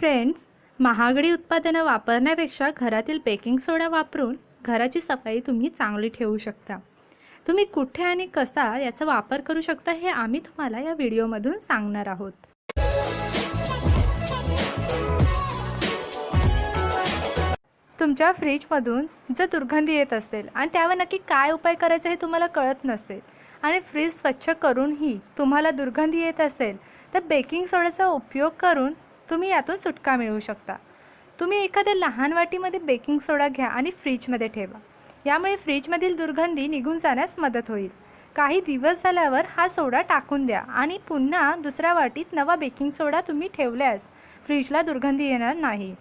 Friends, महागडी उत्पादनं वापरण्यापेक्षा घरातील बेकिंग सोडा वापरून घराची सफाई तुम्ही चांगली ठेवू शकता। तुम्ही कुठे आणि कसा याचा वापर करू शकता हे आम्ही तुम्हाला या व्हिडिओमधून सांगणार आहोत। तुमच्या फ्रीजमधून जर दुर्गंधी येत असेल आणि त्यावर नक्की काय उपाय करायचा हे तुम्हाला कळत नसेल आणि फ्रीज स्वच्छ करूनही तुम्हाला दुर्गंधी येत असेल तर बेकिंग सोड्याचा उपयोग करून तुम्ही यातून सुटका मिळवू शकता। तुम्ही एखाद्या लहान वाटीमध्ये बेकिंग सोडा घ्या आणि फ्रीजमध्ये ठेवा। यामुळे फ्रीजमधील दुर्गंधी निघून जाण्यास मदत होईल। काही दिवस झाल्यावर हा सोडा टाकून द्या आणि पुन्हा दुसऱ्या वाटीत नवा बेकिंग सोडा तुम्ही ठेवल्यास फ्रीजला दुर्गंधी येणार नाही।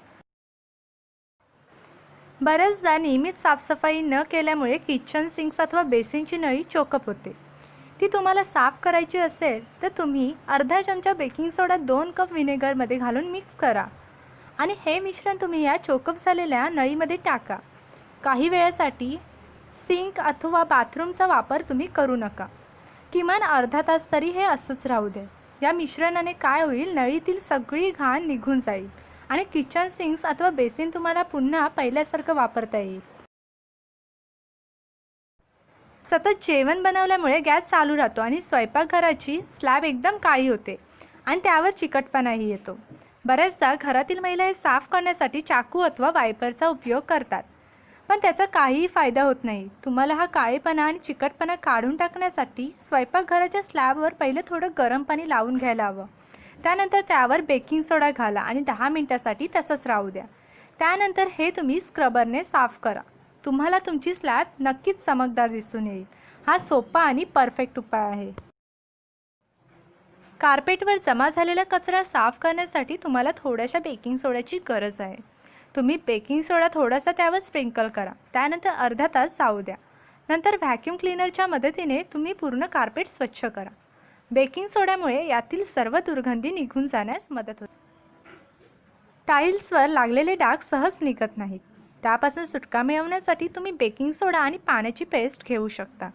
बरेचदा नियमित साफसफाई न केल्यामुळे किचन सिंक्स अथवा बेसिनची नळी चोकअप होते। ती तुम्हाला साफ करायची असेल तर तुम्ही अर्धा चमचा बेकिंग सोडा 2 कप व्हिनेगरमध्ये घालून मिक्स करा आणि हे मिश्रण तुम्ही या चोकअप झालेल्या नळीमध्ये टाका। काही वेळासाठी सिंक अथवा बाथरूमचा वापर तुम्ही करू नका। किमान अर्धा तास तरी हे असंच राहू दे। या मिश्रणाने काय होईल, नळीतील सगळी घाण निघून जाईल आणि किचन सिंक्स अथवा बेसिन तुम्हाला पुन्हा पहिल्यासारखं वापरता येईल। सतत जेवण बनवल्यामुळे गॅस चालू राहतो आणि स्वयंपाकघराची स्लॅब एकदम काळी होते आणि त्यावर चिकटपणाही येतो। बऱ्याचदा घरातील महिला हे साफ करण्यासाठी चाकू अथवा वायपरचा उपयोग करतात, पण त्याचा काहीही फायदा होत नाही। तुम्हाला हा काळेपणा आणि चिकटपणा काढून टाकण्यासाठी स्वयंपाकघराच्या स्लॅबवर पहिले थोडं गरम पाणी लावून घ्यायला हवं। त्यानंतर त्यावर बेकिंग सोडा घाला आणि 10 मिनिटांसाठी तसंच राहू द्या। त्यानंतर हे तुम्ही स्क्रबरने साफ करा। तुम्हाला तुमची स्लॅब नक्कीच चमकदार दिसून येईल। हा सोपा आणि परफेक्ट उपाय आहे। कार्पेटवर जमा झालेला कचरा साफ करण्यासाठी तुम्हाला थोड्याशा बेकिंग सोड्याची गरज आहे। तुम्ही बेकिंग सोडा थोडासा त्यावर स्प्रिंकल करा, त्यानंतर अर्धा तास जाऊ द्या। नंतर व्हॅक्यूम क्लीनरच्या मदतीने तुम्ही पूर्ण कार्पेट स्वच्छ करा। बेकिंग सोड्यामुळे यातील सर्व दुर्गंधी निघून जाण्यास मदत होते। टाईल्सवर लागलेले डाग सहज निघत नाहीत। त्यापासून सुटका मिळवण्यासाठी तुम्ही बेकिंग सोडा आणि पाण्याची पेस्ट घेऊ शकता।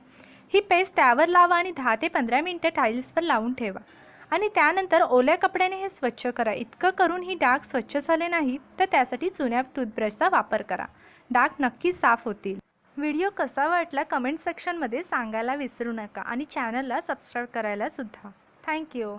ही पेस्ट त्यावर लावा आणि 10 ते 15 मिनिटे टाईल्सवर लावून ठेवा आणि त्यानंतर ओल्या कपड्याने हे स्वच्छ करा। इतकं करून ही डाग स्वच्छ झाले नाहीत तर त्यासाठी जुन्या टूथब्रशचा वापर करा। डाग नक्कीच साफ होतील। व्हिडिओ कसा वाटला कमेंट सेक्शनमध्ये सांगायला विसरू नका आणि चॅनलला सबस्क्राईब करायला सुद्धा। थँक्यू।